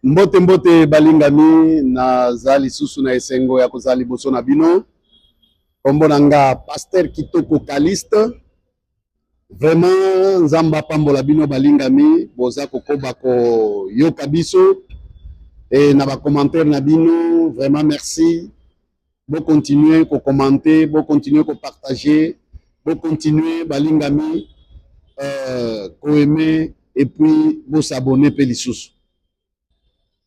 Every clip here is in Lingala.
Mbote mbote balingami na zali susu na esengo ya kozali boso na bino. Kombo nanga Pasteur Kitoko Caliste. Vraiment nzamba pambola bino balingami boza kokoba ko yoka biso et na ba commentaire na bino. Vraiment merci. Bon continuer ko commenter, bon continuer ko partager, bon continuer balingami ko aimer et puis bon s'abonner pe lisusu.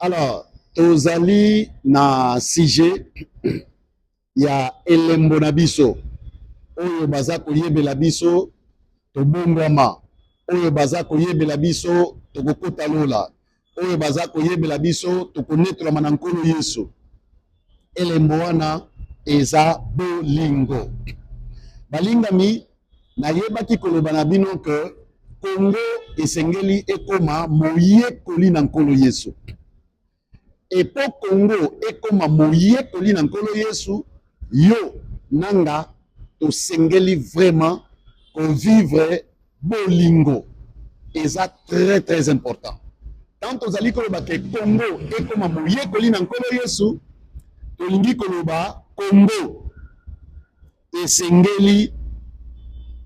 Alors, tozali na sujet ya elembo na biso oyo baza koyebela biso tobongwama, oyo baza koyebela biso tokokota lola, oyo baza koyebela biso tokonetolama na nkolo Yesu. Elembo wana eza bolingo. Balingami nayebaki koloba na bino ke Congo esengeli ekoma moyekoli na nkolo Yesu. Et pour Congo ekoma moyekoli na nkolo Yesu, yo nanga to sengeli vraiment qu'on vivre bolingo. Et ça très très important. Quand ozali koloba ke Congo ekoma moyekoli na nkolo Yesu, tolingi koloba Congo esengeli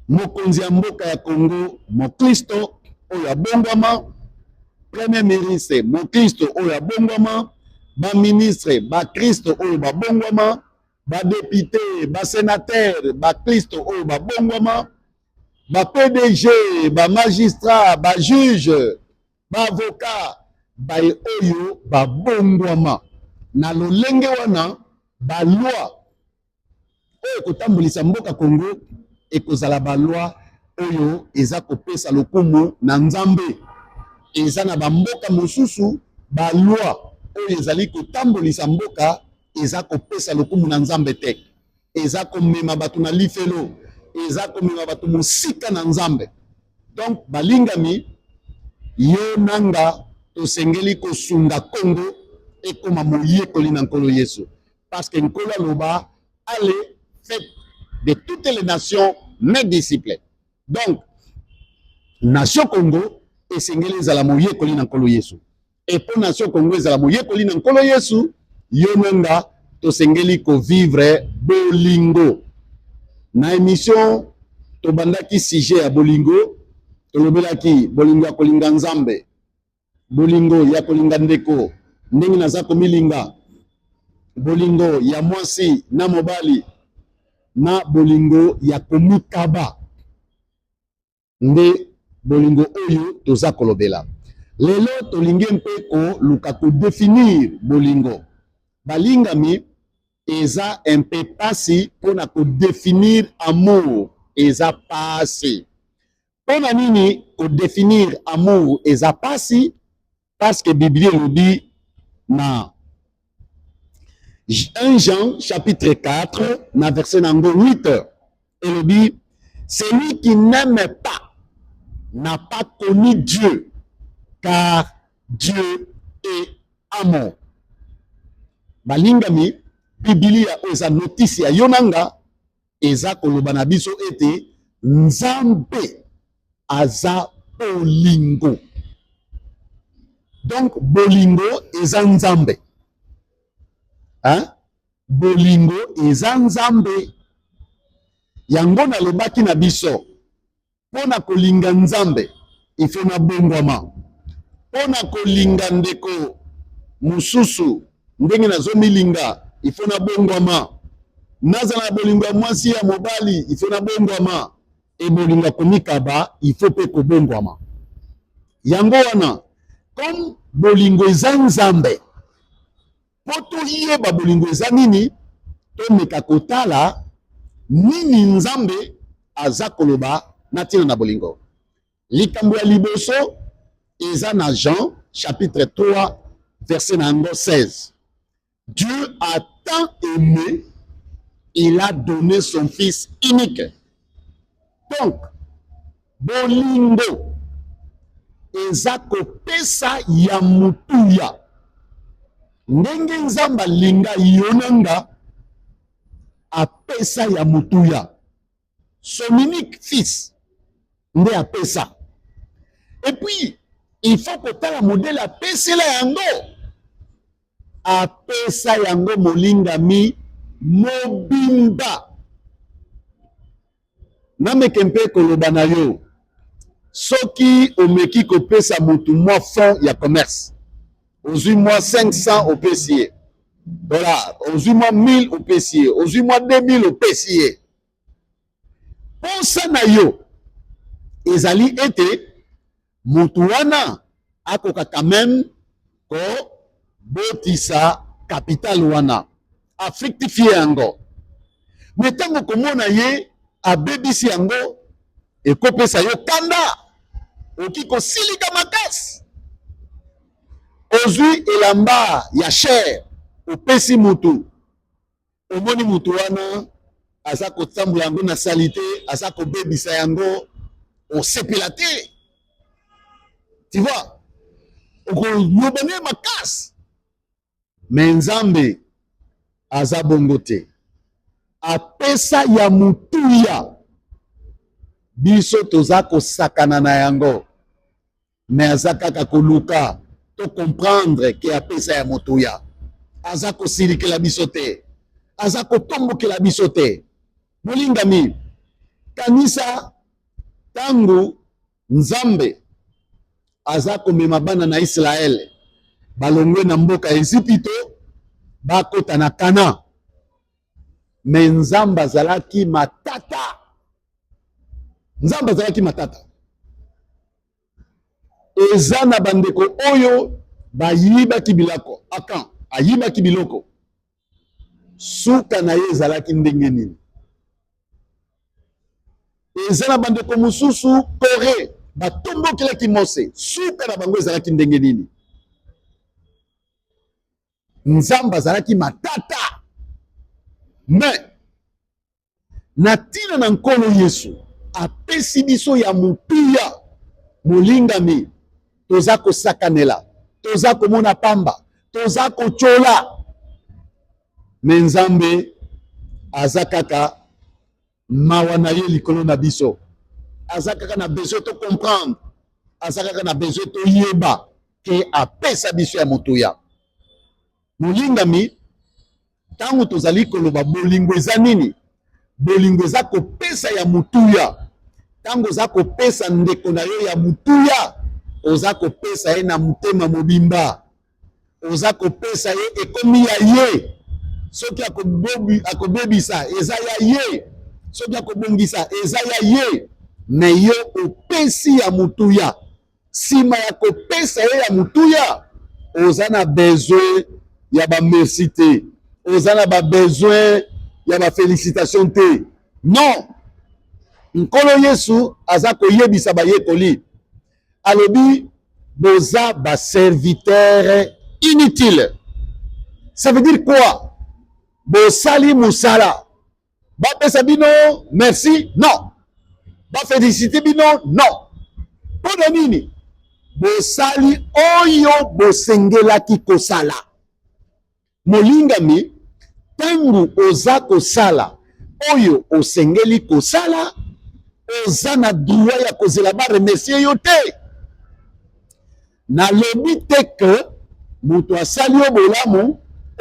mokonzi ya mboka ya Congo, Mokristo oyo abongwama, premier ministre Mokristo oyo abongwama, ba ministre ba Kristo oyo babongwama, ba député ba sénateur ba Kristo oyo babongwama, ba PDG ba magistrat ba juge ba avocat ba oyo babongwama. Na lolenge wana ba loi oyo kotambolisa mboka Congo ekozala ba loi oyo eza kopesa lokumu na Nzambe. Eza na ba mboka mosusu ba loi oyo ezali kotambolisa mboka eza kopesa lokumu na Nzambe te. Eza komema bato na lifelo, eza komema bato mosika na Nzambe. Donc balingami yo nanga tosengeli kosunga Congo ekoma moyekoli na nkolo Yesu. Parce que nkolo aloba allez faites de toutes les nations mes disciples. Donc nation Congo esengeli ezala moyekoli na nkolo Yesu. Et pour nation Congo ezala moyekoli na nkolo Yesu, yo nanga tosengeli ko vivre bolingo. Na émission tobandaki sujet ya bolingo, tolobelaki bolingo ya kolinga Nzambe, bolingo ya kolinga ndeko ndenge naza komilinga, bolingo ya mwasi na mobali, na bolingo ya komikaba nde bolingo oyo toza kolobela. Lelo tolingi mpe ko luka ko définir bolingo. Balingami eza mpe pasi pona ko définir amour eza pasi. Pona nini ko définir amour eza pasi? Parce que Bible lobi na 1 Jean chapitre 4 na verset nango 8 elobi celui qui n'aime pas n'a pas connu Dieu car Dieu est amour. Balingami Biblia eza notice ya yonanga eza koloba na biso ete Nzambe aza bolingo. Donc bolingo eza Nzambe. Hein? Bolingo eza Nzambe. Yango na lobaki na biso pona kolinga Nzambe ifo na bongwama. Pona kolinga ndeko mususu ndenge nazomilinga ifo na bongwama. Nazala bolingo ya mwasi ya mobali ifo na bongwama. E bolingo komikaba ifo pe ko bongwama. Yango wana comme bolingo eza Nzambe, poto yeba bolingo eza nini, to meka kotala nini Nzambe aza koloba na tina na bolingo. Likambo ya liboso eza na Jean chapitre 3 verset nango 16. Dieu a tant aimé, il a donné son fils unique. Donc bolingo eza kopesa ya mutuya. Ndenge Nzamba linga yonanga apesa ya mutuya. Son unique fils nde apesa. Et puis il faut que tu aies un modèle apesela yango. apesa yango molingami mobimba. Nameke mpe koloba na yo, soki omeki kopesa mutu mwa fond ya commerce, ozwi mwa 500 opesi ye dollars, ozwi mwa 1000 opesi ye, ozwi mwa 2000 opesi ye, posa na yo ezali ete mutu wana akoka quand même ko botisa capital wana, afructifie yango. Mais tango komona ye abebisi yango ekopesa yo kanda, oki kosilika makasi. Ozwi elamba ya cher opesi mutu, omoni mutu wana aza kotambola yango na salite, aza kobebisa yango, osepela te. Tu vois, okoyobane makasi. Mais Nzambe aza bongo te, apesa ya mutuya, biso toza kosakana na yango, mais aza kaka koluka to comprendre ke apesa ya mutuya, aza kosilikela biso te, aza kotombokela biso te. Molingami, kanisa tangu Nzambe aza komema bana na Israel balongwe na mboka Ezipito bakota na Kana, mais Nzambe azalaki matata. Nzambe azalaki matata. Eza na bandeko oyo bayibaki biloko, Akan ayibaki biloko, suka na ye ezalaki ndenge nini. Eza na bandeko mosusu Kore batombokelaki Mose, suka na bango ezalaki ndenge nini. Nzambe azalaki matata. Mais na tina na nkolo Yesu apesi biso ya mutuya, molingami, toza kosakanela, toza komona pamba, toza kochola. Mais Nzambe aza kaka mawa na ye likolo na biso, aza kaka na besoin to comprendre, aza kaka na besoin to yeba ke apesa biso ya mutuya. Molingami, tango tozali koloba bolingo eza nini? Bolingo eza kopesa ya mutuya. Tango oza kopesa ndeko na yo ya mutuya, oza kopesa ye na mutema mobimba, oza kopesa ye ekomi ya ye. Soki akobebisa eza ya ye, soki akobongisa eza ya ye, me yo opesi ya mutuya. Sima ya kopesa ye ya mutuya, oza na besoin ya ba merci te, oza na ba besoin ya ba félicitation te. Non, nkolo Yesu aza koyebisa bayekoli, alobi boza ba serviteur inutile. Ça veut dire quoi? Bosali musala, ba pesa bino merci, non. Ba féliciter bino, non. Pona nini? Bosali oyo bosengelaki kosala. Molingami, tangu oza kosala oyo osengeli kosala, oza na droit ya kozela ba remercier yo te. Nalobi te ke mutu asali yo bolamu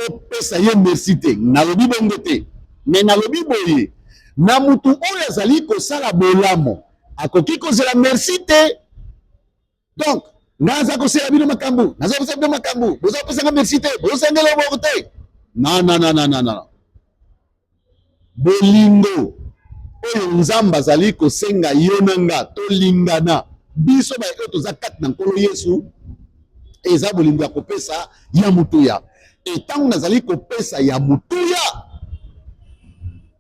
opesa ye merci te, nalobi bongo te. Mais nalobi boye, na mutu oyo azali kosala bolamu akoki kozela merci te. Donc naza kosela bino makambu, naza kosela bino makambu, boza kopesa nga merci te, boza sengela bongo te. Non, non, non, non, non, non. Bolingo oyo Nzambe azali kosenga yo nanga tolingana biso ba oyo toza kati na nkolo Yesu, eza bolingo ya kopesa ya mutuya. Etango nazali kopesa ya mutuya,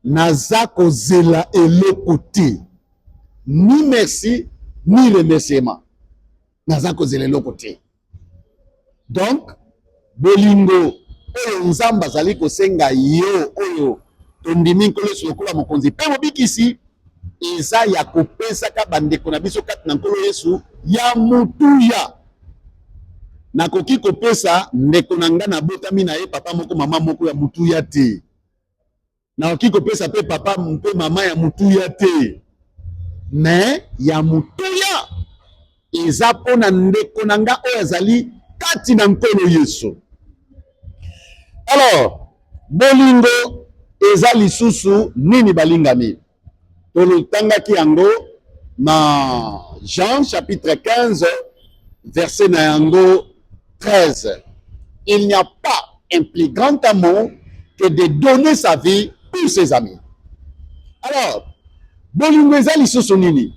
naza kozela eloko te, ni merci ni remerciement. Naza kozela eloko te. Donc bolingo oyo Nzambe azali kosenga yo oyo tondimi nkolo Yesu lokola mokonzi mpe mobikisi, eza ya kopesaka bandeko na biso kati na nkolo Yesu ya mutuya. Nakoki kopesa ndeko na nga nabotami na ye papa moko mama moko ya mutuya te. Nakoki kopesa pe papa mpe mama ya mutuya te. Mais ya mutuya eza pona ndeko na nga oyo azali kati na nkolo Yesu. Alors, bolingo eza lisusu nini balingami? Tolutangaki yango na Jean chapitre 15 verset na yango 13. Il n'y a pas un plus grand amour que de donner sa vie pour ses amis. Alors, bolingo eza lisusu nini?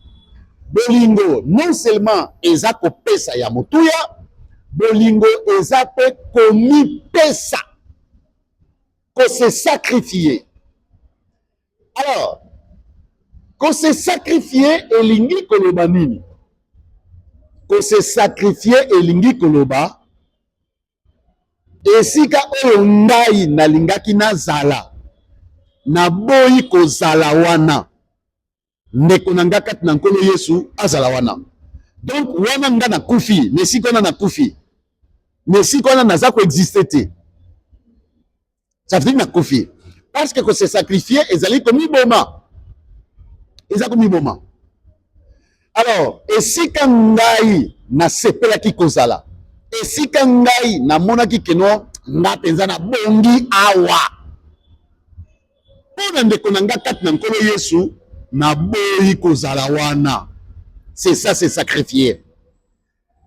Bolingo non seulement eza kopesa ya motuya, bolingo eza pe komipesa, ko se sacrifier. Alors, ko se sacrifier elingi koloba nini? Ko se sacrifier elingi koloba esika oyo ngai nalingaki nazala, naboyi kozala wana, ndeko na nga kati na nkolo Yesu azala wana. Donc wana nga na kufi, nesika wana na kufi, nesika wana naza ko exister te. Ça veut dire na kufi. Parce que se sacrifier ezali komi boma. Eza komi boma. Alors, esika ngai na sepelaki kozala, esika ngai na monaki keno nga penza na bongi awa, pona ndeko na nga kati na nkolo Yesu na boyi kozala wana. C'est ça, c'est sacrifier.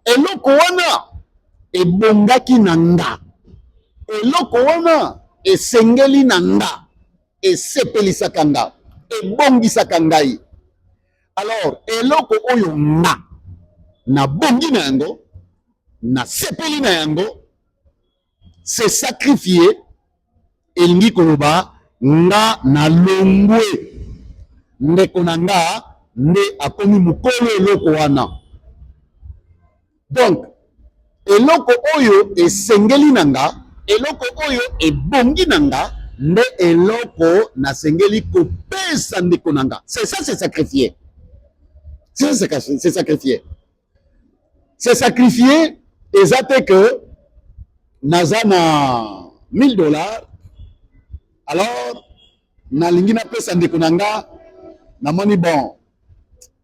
Eloko wana ebongaki na nga, eloko wana esengeli na nga, esepelisaka nga, ebongisaka ngai. Alors, eloko oyo nga na bongi na yango, na sepeli na yango, c'est sacrifier. Elingi koloba nga na longwe ndeko na nga nde akomi mukolo eloko wana. Donc, eloko oyo esengeli na nga, eloko oyo ebongi na nga, nde eloko na sengeli kopesa ndeko na nga. C'est ça, c'est sacrifier. C'est sacrifier. C'est sacrifier, exact que naza na $1000. Alors, na lingi na pesa ndeko na nga, na moni bon,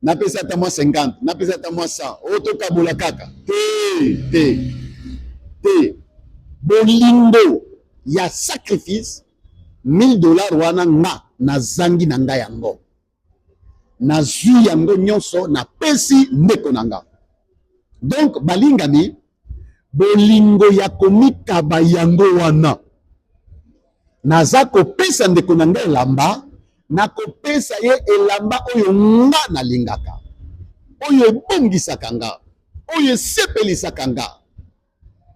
na pesa ta moi 50, na pesa ta moi 100, oto kabola kaka. Te. Bolingo ya sacrifice, $1000 wana nga na zangi na nga yango. Na zui yango nyonso na pesi ndeko na nga. Donc, balingami, bolingo ya komikaba yango wana. Naza kopesa ndeko na nga elamba, na kopesa ye elamba oyo nga na lingaka, oyo ebongisaka nga, oyo esepelisaka nga.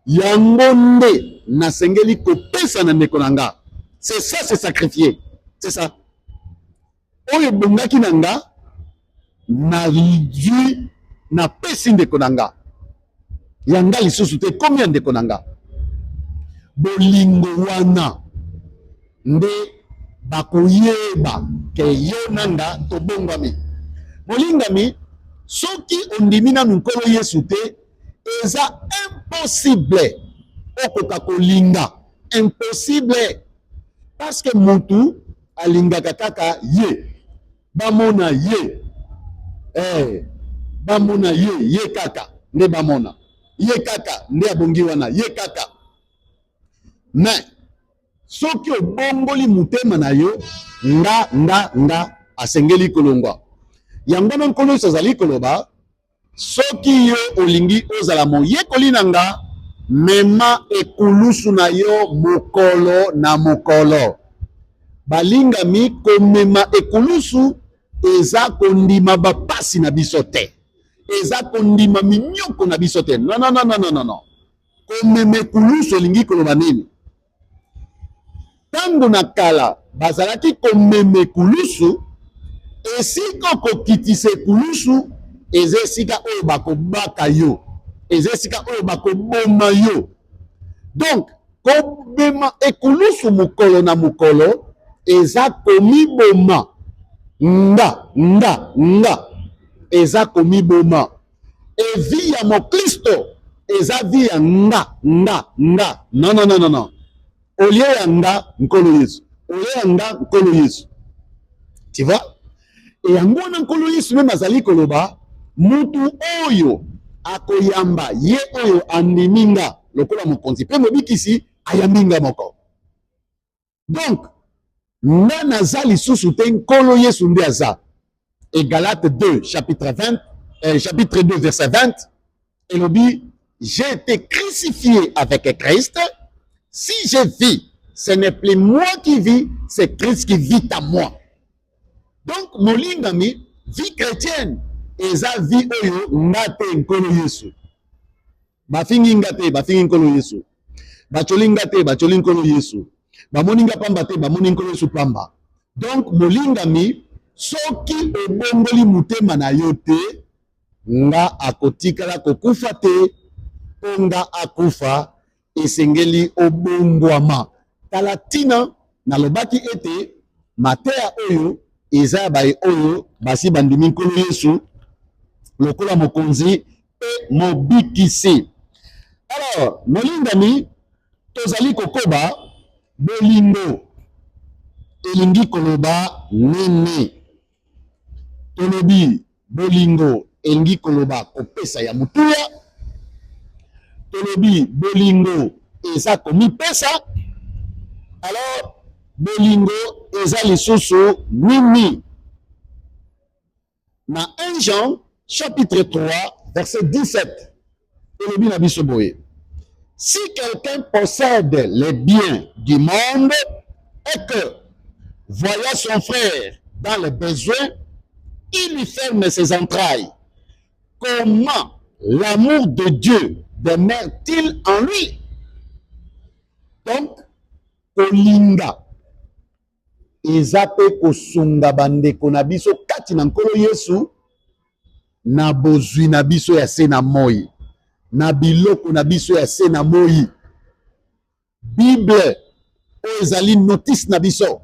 Yango nde nasengeli kopesa na ndeko na nga. C'est ça, c'est sacrifier. C'est ça. Oyo bongaki na nga, na lidui, na pesi ndeko na nga. Yanga lisusu te, komi ya ndeko na nga. Bolingo wana nde bakoyeba ke yo nanga tobongwami. Molingami, soki ondimi na nkolo Yesu te, eza impossible okoka kolinga. Impossible. Parce que mutu alingaka kaka ye. Bamona ye. Bamona ye kaka. Nde bamona. Ye kaka. Nde abongi wana. Ye kaka. Mais soki obongoli mutema na yo, nga asengeli kolongwa. Yango na nkolo azali koloba, soki yo olingi ozala moyekoli na nga, mema ekulusu na yo mokolo na mokolo. Balingami, komema ekulusu eza kondima bapasi na biso te, eza kondima minyoko na biso te. Non. Komema ekulusu elingi koloba nini? Tango na kala bazalaki komema ekulusu, esika kokitisa ekulusu eza esika oyo bakobaka yo, eza esika oyo bakoboma yo. Donc komema ekulusu mokolo na mokolo eza komiboma. Nga eza komiboma. Evi ya mokristo eza vi ya nga. Non. Olie ya nga nkolo Yesu. Olie ya nga nkolo Yesu. Tu vois? Et yango na nkolo Yesu meme azali koloba, mutu oyo akoyamba ye oyo andiminga lokola mokonzi pe mobikisi ayambinga moko. Donc, nga naza lisusu te nkolo Yesu nde aza. Et Galates 2, chapitre 2, verset 20, elobi, j'ai été crucifié avec Christ. Si je vis, ce n'est plus moi qui vis, c'est Christ qui vit à moi. Donc, molingami, vie chrétienne, eza vie oyo ngate nkolo Yesu. Bafingi ngate, bafingi nkolo Yesu. Bacholi ngate, bacholi nkolo Yesu. Bamoninga pamba te, bamoni nkolo Yesu pamba. Donc, molingami, soki obongoli mutema na yo te, nga akotikala kokufa te, nga akufa esengeli obongwama. Talatina nalobaki ete mateya oyo eza bae oyo basi bandimi nkolo Yesu lokola mokonzi pe mobikisi. Alors, molingami tozali kokoba bolingo elingi koloba nini? Tolobi bolingo elingi koloba kopesa ya mutuya. Tolobi bolingo eza komipesa. Alors bolingo eza lisusu nini? Na 1 Jean chapitre 3 verset 17 tolobi na biso boye, si quelqu'un possède les biens du monde et que voyant son frère dans le besoin, il lui ferme ses entrailles, comment l'amour de Dieu demeure-t-il en lui? Donc, kolinga eza pe kosunga bandeko na biso kati na nkolo Yesu na bozwi na biso ya se na moi, na biloko na biso ya se na moi. Bible oyo ezali notice na biso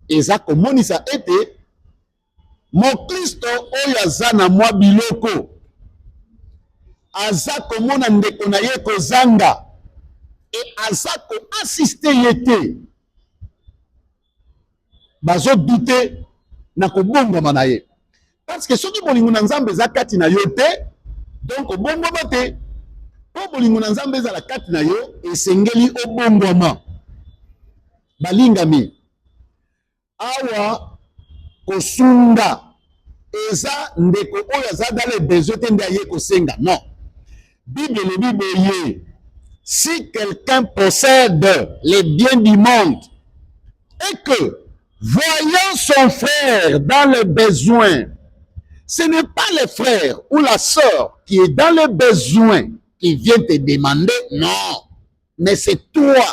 eza komonisa ete mokristo oyo aza na mwa biloko aza komona ndeko na ye kozanga e aza koasiste ye te, bazodute na kobongwama na ye. Parce que soki bolingo na Nzambe eza kati na yo te, donc obongwama te. Po bolingo na Nzambe ezala kati na yo, esengeli obongwama. Balingami, awa kosunga eza ndeko oyo aza dans les besoins te nde aye kosenga. Non. Bible le Bible, si quelqu'un possède les biens du monde et que, voyant son frère dans le besoin, ce n'est pas le frère ou la sœur qui est dans le besoin qui vient te demander, non, mais c'est toi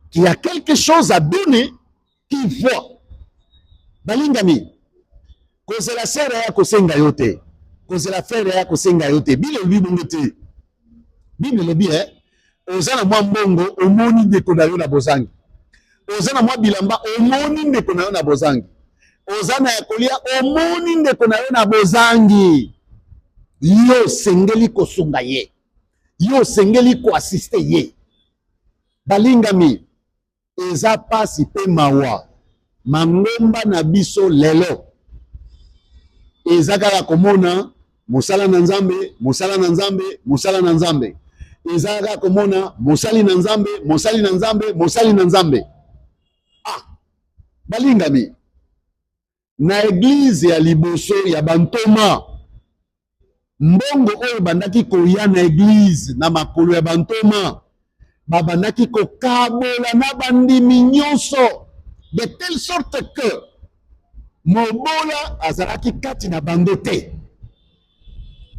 qui as quelque chose à donner qui voit. Balingami, cause la sœur ya kosenga yote, cause la frère ya kosenga yote, Bible le Bible te. Bible le Bible, ozana mwa mbongo, omoni ndeko na yo na bozangi. Ozana mwa bilamba, omoni ndeko na yo na bozangi. Ozana ya kolia, omoni ndeko na yo na bozangi. Yo sengeli kosunga ye. Yo sengeli ko assiste ye. Balingami, eza pasi pe mawa. Mangomba na biso lelo. Eza kala komona, mosala na Nzambe, mosala na Nzambe, mosala na Nzambe. Eza kala komona, mosali na Nzambe, mosali na Nzambe, mosali na Nzambe. Ah, balingami. Na église ya liboso ya bantoma, mbongo oyo bandaki koya na église na makolo ya bantoma, babandaki kokabola na bandimi nyonso, de telle sorte que mobola azalaki kati na bando te.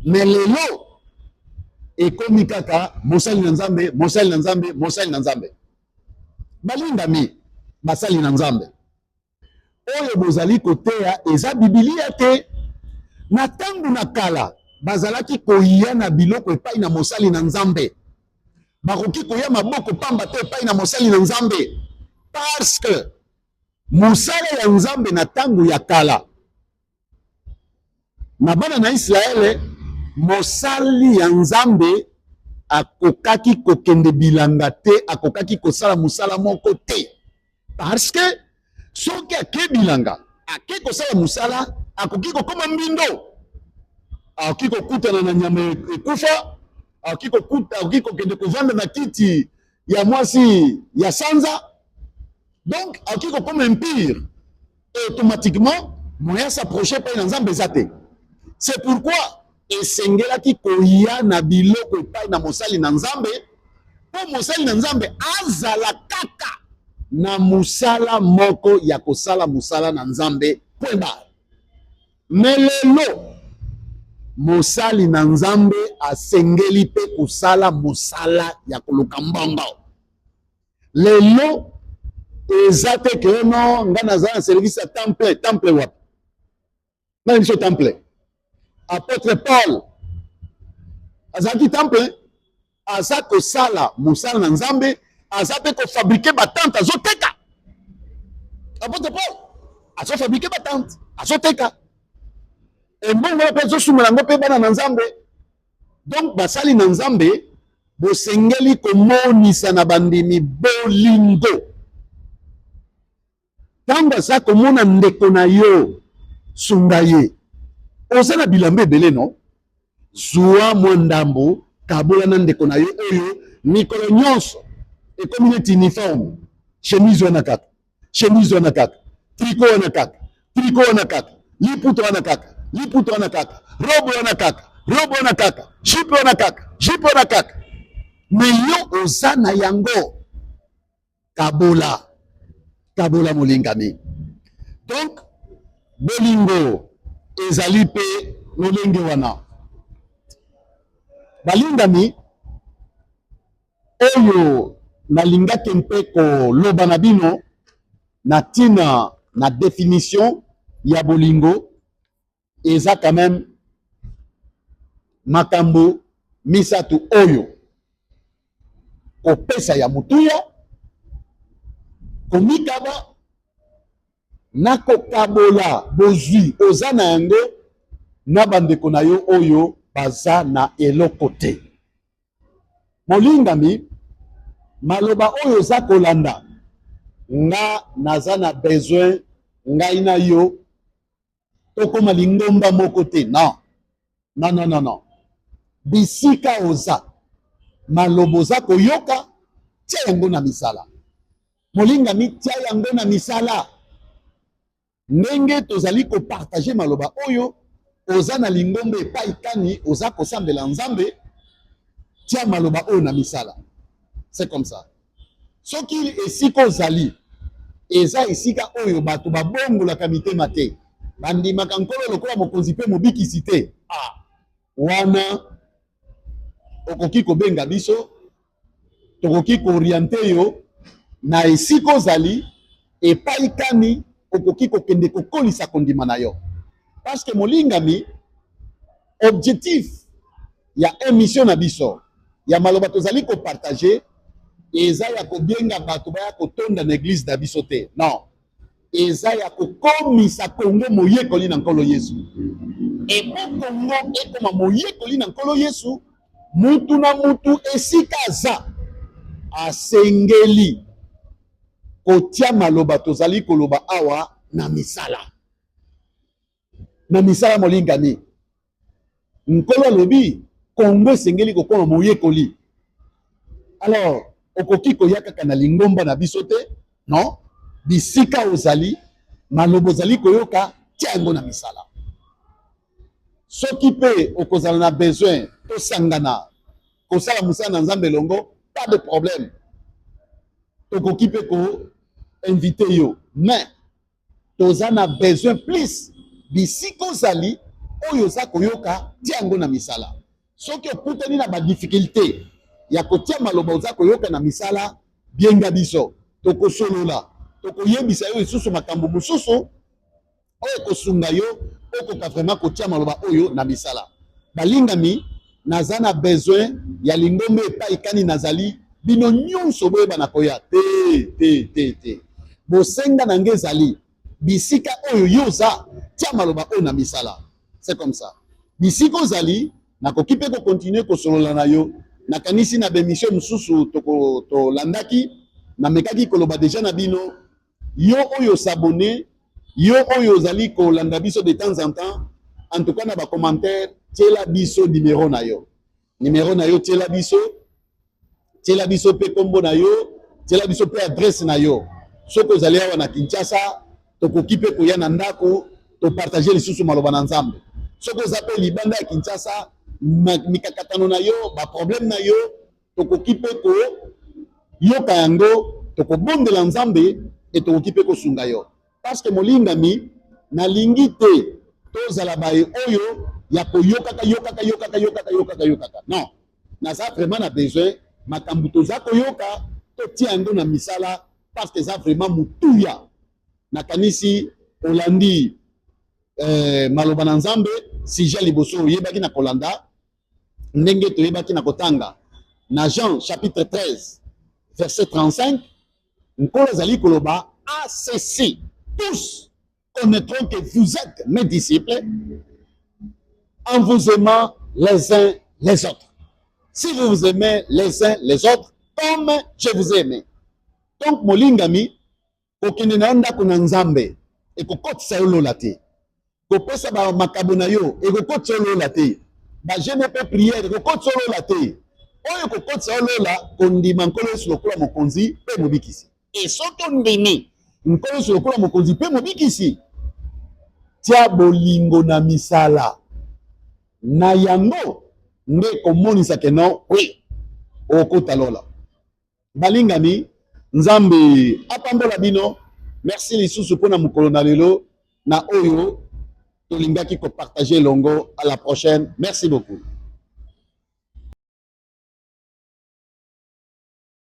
Mais lelo ekomi kaka mosali na Nzambe, mosali na Nzambe, mosali na Nzambe. Balingami, basali na Nzambe oyo bozali koteya eza Biblia te. Na tangu na kala bazalaki koya na biloko epai na mosali na Nzambe, bakoki koya maboko pamba te epai na mosali na Nzambe, parce que mosala ya Nzambe na tangu ya kala na bana na Israele, mosali ya Nzambe akokaki kokende bilanga te, akokaki kosala musala moko te, parce que soki ake bilanga ake kosala musala akoki kokoma mbindo, akoki kokutana na nyama ekufa, akoki kokende kovanda na kiti ya mwasi ya sanza, Donc, akoki comme impire. Et automatiquement, moyen s'approcher par une ensemble bezate. C'est pourquoi, et sengela ki koya na biloko epai na mosali na nzambe, po mosali na nzambe azala kaka na musala moko ya kosala musala na nzambe point barre. Mais lelo mosali na nzambe asengeli pe kusala musala ya koluka mbongo. Lelo ezate ke no nga naza na service ya temple wapi na biso temple apôtre Paul azalaki temple aza kosala musala na nzambe aza pe kofabrike batante azoteka. Apôtre Paul azofabrike batante azoteka embongo mpe azosungela yango mpe bana na nzambe. Donc basali na nzambe bosengeli komonisa na bandimi bolingo. Ntango aza komona ndeko na yo sunga ye oza na bilamba ebele no zwa mwa ndambo kabola na ndeko na yo oyo mikolo nyonso ekomi neti uniforme. Chemise wana kaka, chemise wana kaka, tricot wana kaka, tricot wana kaka, liputa wana kaka, liputa wana kaka, robe wana kaka, robe wana kaka, jipe wana kaka, jipe wana kaka. Me yo oza na yango kabola, kabola molingami. Donc bolingo ezali pe lolenge wana. Balingami oyo nalingaki mpe koloba na bino na tina na définition ya bolingo eza quand même makambo misatu oyo kopesa ya mutuya komikaba na kokabola bozwi oza na yango na bandeko na yo oyo baza na eloko te. Molingami maloba oyo za kolanda nga naza na besoin ngai na yo tokoma lingomba moko te. Non, non, non, non, non. Bisika oza malobo za koyoka tia yango na misala. Molingami tia yango na misala. Ndenge tozali ko partager maloba oyo oza na lingombe epai kani oza kosambela nzambe tia maloba oyo na misala. C'est comme ça. Soki esika ozali eza esika oyo bato babongolaka mitema te bandimaka nkolo lokola mokonzi mpe mobikisi te, wana okoki kobenga biso tokoki kooriente yo na esika ozali epai kani okoki kokende kokolisa kondima na yo. Parce que molingami objectif ya émission na biso ya maloba tozali ko partager eza ya kobenga bato baya kotonda na église na biso te. Non, eza ya kokomisa Kongo moyekoli na nkolo Yesu. Et pour Kongo ekoma moyekoli na nkolo Yesu, mutu na mutu esika za asengeli kotia maloba tozali koloba awa na misala. Na misala molingami nkolo alobi Kongo esengeli kokoma moyekoli. Alors okoki koya kaka na lingomba na biso te. Non, bisika ozali malobo ozali koyoka tia yango na misala. Soki pe okozala na besoin tosangana kosala musala na nzambe longo, pas de problème. Tokoki pe ko inviter yo. Mais toza na besoin plus bisika ozali oyo za koyoka tia yango na misala. Soki okutani na ba difficulté ya kotia maloba oza koyoka na misala, bienga biso tokosolola tokoyebisa yo isusu makambo mosusu oyo kosunga yo okoka vraiment kotia maloba oyo na misala. Balingami naza na besoin ya lingombe epai kani nazali bino nyonso boyeba na koya te bosenga na nge ezali bisika oyo yoza tia maloba oyo na misala. C'est comme ça. Bisika ozali nakoki pe kokontinue kosolola na yo. Nakanisi na bemission mususu to landaki na mekaki koloba deja na bino yo oyo s'abonner yo oyo zali ko landa biso de temps en temps. En tout cas na ba commentaire tiela biso numéro na yo tiela biso pe kombo na yo tiela biso pe adresse na yo soko zali awa na Kinshasa tokoki pe koya na ndako to partager lisusu maloba na Nzambe. Soko za pe libanda ya Kinshasa mikakatano na yo ba problème na yo tokoki pe ko yoka yango tokobondela Nzambe et tokoki pe ko sunga yo. Parce que molingami na lingi te tozala baye oyo ya koyokaka yokaka. Non, naza vraiment na besoin makambu toza koyoka to tia yango na misala parce que ça vraiment mutuya nakanisi Olandi maloba na Nzambe sujet liboso yebaki na kolanda ndenge toyebaki na kotanga na Jean chapitre 13 verset 35 nkolo zali koloba à ceci tous connaîtront que vous êtes mes disciples en vous aimant les uns les autres. Si vous vous aimez les uns les autres comme je vous ai aimé. Donc molingami okende na ndako na Nzambe ekokotisa yo lola te, kopesa ba makabo na yo ekokotisa yo lola te, ba jeune pe prière ekokotisa yo lola te, oyo ekokotisa yo lola kondima nkolo Yesu lokola mokonzi pe mobikisi. Et soki ondimi nkolo Yesu lokola mokonzi pe mobikisi, tia bolingo na misala na yango nde komonisa ke non oui okota lola. Balingami Nzambe apambola bino. Merci lisusu pona mukolo na lelo na oyo tolingaki ko partager longo. À la prochaine. Merci beaucoup.